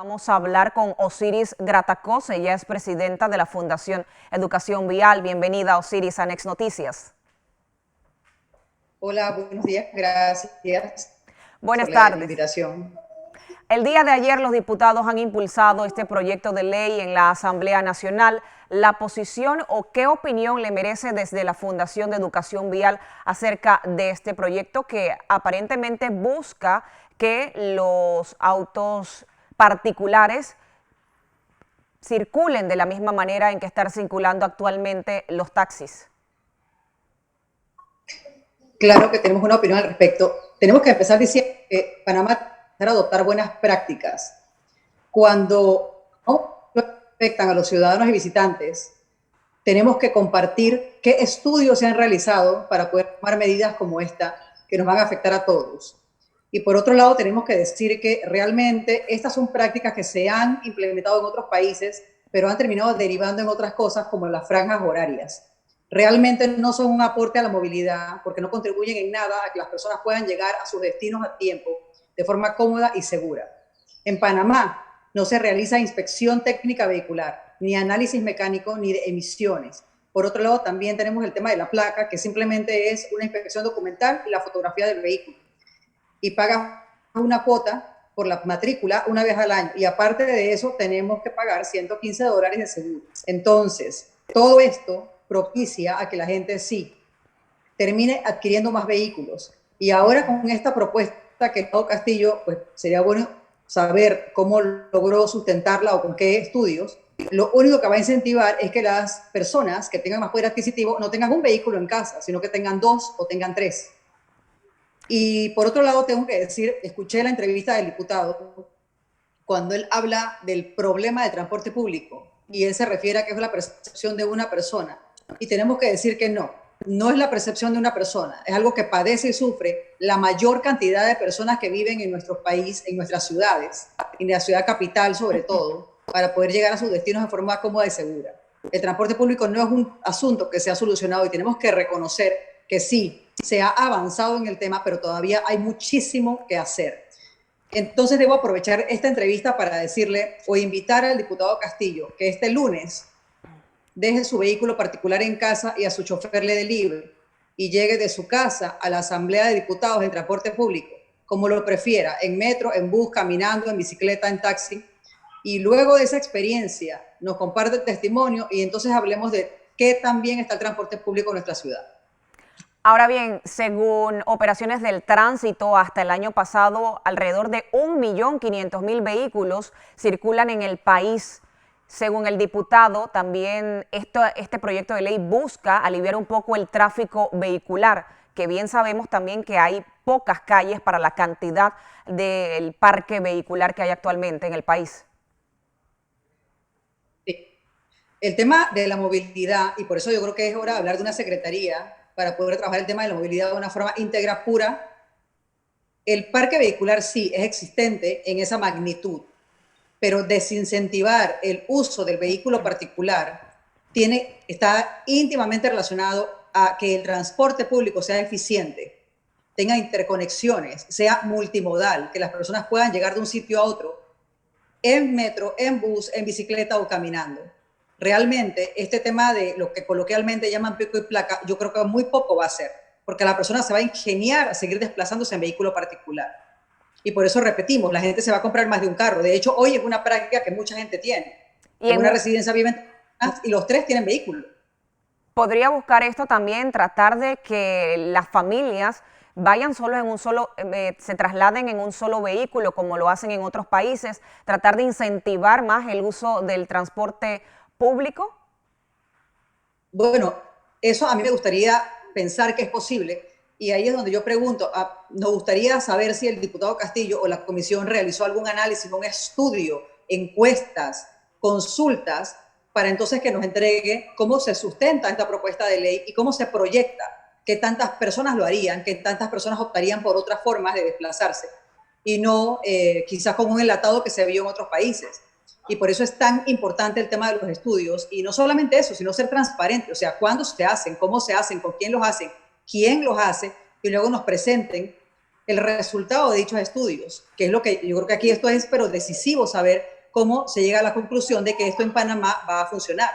Vamos a hablar con Osiris Gratacos, ella es presidenta de la Fundación Educación Vial. Bienvenida, Osiris, a Next Noticias. Hola, buenos días, gracias Buenas por la tardes. invitación. El día de ayer los diputados han impulsado este proyecto de ley en la Asamblea Nacional. ¿La posición o qué opinión le merece desde la Fundación de Educación Vial acerca de este proyecto que aparentemente busca que los autos particulares circulen de la misma manera en que están circulando actualmente los taxis? Claro que tenemos una opinión al respecto. Tenemos que empezar diciendo que Panamá debe adoptar buenas prácticas. Cuando no afectan a los ciudadanos y visitantes, tenemos que compartir qué estudios se han realizado para poder tomar medidas como esta que nos van a afectar a todos. Y por otro lado, tenemos que decir que realmente estas son prácticas que se han implementado en otros países, pero han terminado derivando en otras cosas como las franjas horarias. Realmente no son un aporte a la movilidad porque no contribuyen en nada a que las personas puedan llegar a sus destinos a tiempo, de forma cómoda y segura. En Panamá no se realiza inspección técnica vehicular, ni análisis mecánico, ni de emisiones. Por otro lado, también tenemos el tema de la placa, que simplemente es una inspección documental y la fotografía del vehículo. Y paga una cuota por la matrícula una vez al año. Y aparte de eso, tenemos que pagar $115 de seguro. Entonces, todo esto propicia a que la gente sí termine adquiriendo más vehículos. Y ahora con esta propuesta que Pablo Castillo, pues sería bueno saber cómo logró sustentarla o con qué estudios. Lo único que va a incentivar es que las personas que tengan más poder adquisitivo no tengan un vehículo en casa, sino que tengan 2 o tengan 3. Y por otro lado, tengo que decir, escuché la entrevista del diputado cuando él habla del problema de transporte público y él se refiere a que es la percepción de una persona. Y tenemos que decir que no es la percepción de una persona, es algo que padece y sufre la mayor cantidad de personas que viven en nuestro país, en nuestras ciudades, en la ciudad capital sobre todo, para poder llegar a sus destinos de forma cómoda y segura. El transporte público no es un asunto que se ha solucionado y tenemos que reconocer que sí, se ha avanzado en el tema, pero todavía hay muchísimo que hacer. Entonces debo aprovechar esta entrevista para decirle o invitar al diputado Castillo que este lunes deje su vehículo particular en casa y a su chofer le dé libre y llegue de su casa a la Asamblea de Diputados en transporte público, como lo prefiera, en metro, en bus, caminando, en bicicleta, en taxi. Y luego de esa experiencia nos comparte el testimonio y entonces hablemos de qué tan bien está el transporte público en nuestra ciudad. Ahora bien, según operaciones del tránsito, hasta el año pasado, alrededor de 1.500.000 vehículos circulan en el país. Según el diputado, también este proyecto de ley busca aliviar un poco el tráfico vehicular, que bien sabemos también que hay pocas calles para la cantidad del parque vehicular que hay actualmente en el país. El tema de la movilidad, y por eso yo creo que es hora de hablar de una secretaría para poder trabajar el tema de la movilidad de una forma íntegra, pura. El parque vehicular sí es existente en esa magnitud, pero desincentivar el uso del vehículo particular está íntimamente relacionado a que el transporte público sea eficiente, tenga interconexiones, sea multimodal, que las personas puedan llegar de un sitio a otro en metro, en bus, en bicicleta o caminando. Realmente este tema de lo que coloquialmente llaman pico y placa, yo creo que muy poco va a ser, porque la persona se va a ingeniar a seguir desplazándose en vehículo particular. Y por eso repetimos, la gente se va a comprar más de un carro. De hecho, hoy es una práctica que mucha gente tiene. Y En una residencia viven y los 3 tienen vehículo. podría buscar esto también, tratar de que las familias vayan solo en un solo, se trasladen en un solo vehículo como lo hacen en otros países, tratar de incentivar más el uso del transporte público. Bueno, eso a mí me gustaría pensar que es posible y ahí es donde yo pregunto, nos gustaría saber si el diputado Castillo o la comisión realizó algún análisis, un estudio, encuestas, consultas, para entonces que nos entregue cómo se sustenta esta propuesta de ley y cómo se proyecta, qué tantas personas lo harían, qué tantas personas optarían por otras formas de desplazarse y no quizás con un enlatado que se vio en otros países. Y por eso es tan importante el tema de los estudios y no solamente eso, sino ser transparente, o sea, cuándo se hacen, cómo se hacen, con quién los hace, y luego nos presenten el resultado de dichos estudios, que es lo que yo creo que aquí esto es, pero decisivo saber cómo se llega a la conclusión de que esto en Panamá va a funcionar.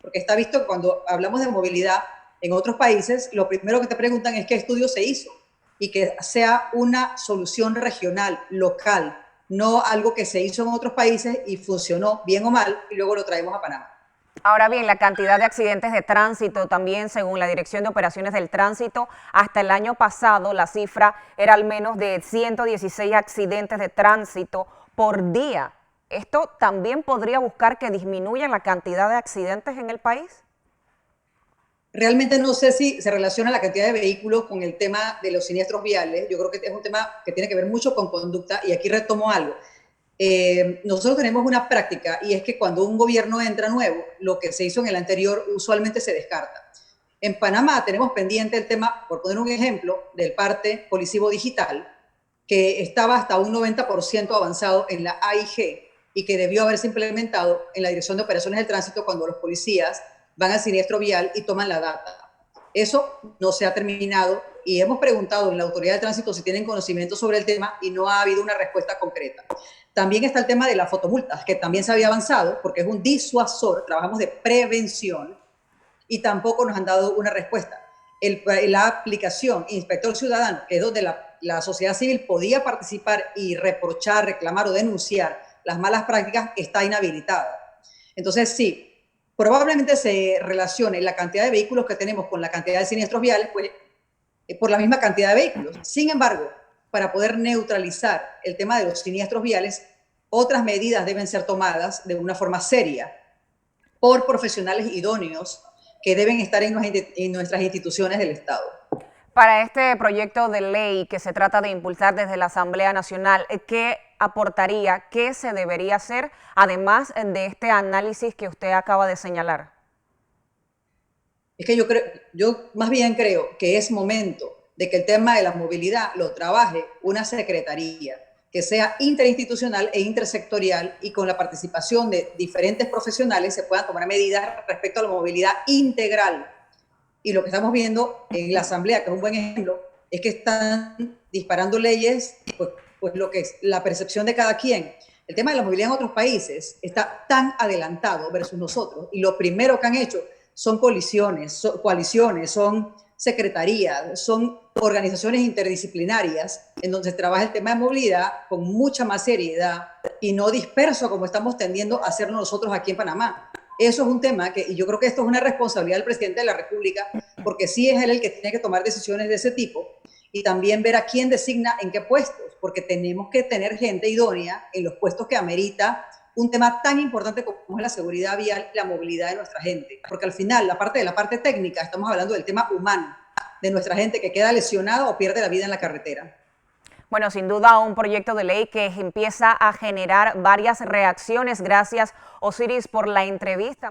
Porque está visto que cuando hablamos de movilidad en otros países, lo primero que te preguntan es qué estudio se hizo y que sea una solución regional, local, no algo que se hizo en otros países y funcionó bien o mal y luego lo traemos a Panamá. Ahora bien, la cantidad de accidentes de tránsito también, según la Dirección de Operaciones del Tránsito, hasta el año pasado la cifra era al menos de 116 accidentes de tránsito por día. ¿Esto también podría buscar que disminuya la cantidad de accidentes en el país? Realmente no sé si se relaciona la cantidad de vehículos con el tema de los siniestros viales. Yo creo que es un tema que tiene que ver mucho con conducta y aquí retomo algo. Nosotros tenemos una práctica y es que cuando un gobierno entra nuevo, lo que se hizo en el anterior usualmente se descarta. En Panamá tenemos pendiente el tema, por poner un ejemplo, del parte policivo digital, que estaba hasta un 90% avanzado en la AIG y que debió haberse implementado en la Dirección de Operaciones del Tránsito cuando los policías van al siniestro vial y toman la data. Eso no se ha terminado y hemos preguntado en la Autoridad de Tránsito si tienen conocimiento sobre el tema y no ha habido una respuesta concreta. También está el tema de las fotomultas, que también se había avanzado porque es un disuasor, trabajamos de prevención y tampoco nos han dado una respuesta. La aplicación Inspector Ciudadano, que es donde la sociedad civil podía participar y reprochar, reclamar o denunciar las malas prácticas, está inhabilitada. Entonces, sí, probablemente se relacione la cantidad de vehículos que tenemos con la cantidad de siniestros viales, pues, por la misma cantidad de vehículos. Sin embargo, para poder neutralizar el tema de los siniestros viales, otras medidas deben ser tomadas de una forma seria por profesionales idóneos que deben estar en nuestras instituciones del Estado. Para este proyecto de ley que se trata de impulsar desde la Asamblea Nacional, ¿qué aportaría, qué se debería hacer, además de este análisis que usted acaba de señalar? Es que yo más bien creo que es momento de que el tema de la movilidad lo trabaje una secretaría que sea interinstitucional e intersectorial y con la participación de diferentes profesionales se puedan tomar medidas respecto a la movilidad integral. Y lo que estamos viendo en la Asamblea, que es un buen ejemplo, es que están disparando leyes, pues lo que es la percepción de cada quien. El tema de la movilidad en otros países está tan adelantado versus nosotros y lo primero que han hecho son coaliciones, son secretarías, son organizaciones interdisciplinarias en donde se trabaja el tema de movilidad con mucha más seriedad y no disperso como estamos tendiendo a hacerlo nosotros aquí en Panamá. Eso es un tema y yo creo que esto es una responsabilidad del presidente de la República, porque sí es él el que tiene que tomar decisiones de ese tipo y también ver a quién designa en qué puestos, porque tenemos que tener gente idónea en los puestos que amerita un tema tan importante como es la seguridad vial y la movilidad de nuestra gente. Porque al final, la parte técnica, estamos hablando del tema humano, de nuestra gente que queda lesionada o pierde la vida en la carretera. Bueno, sin duda un proyecto de ley que empieza a generar varias reacciones. Gracias, Osiris, por la entrevista.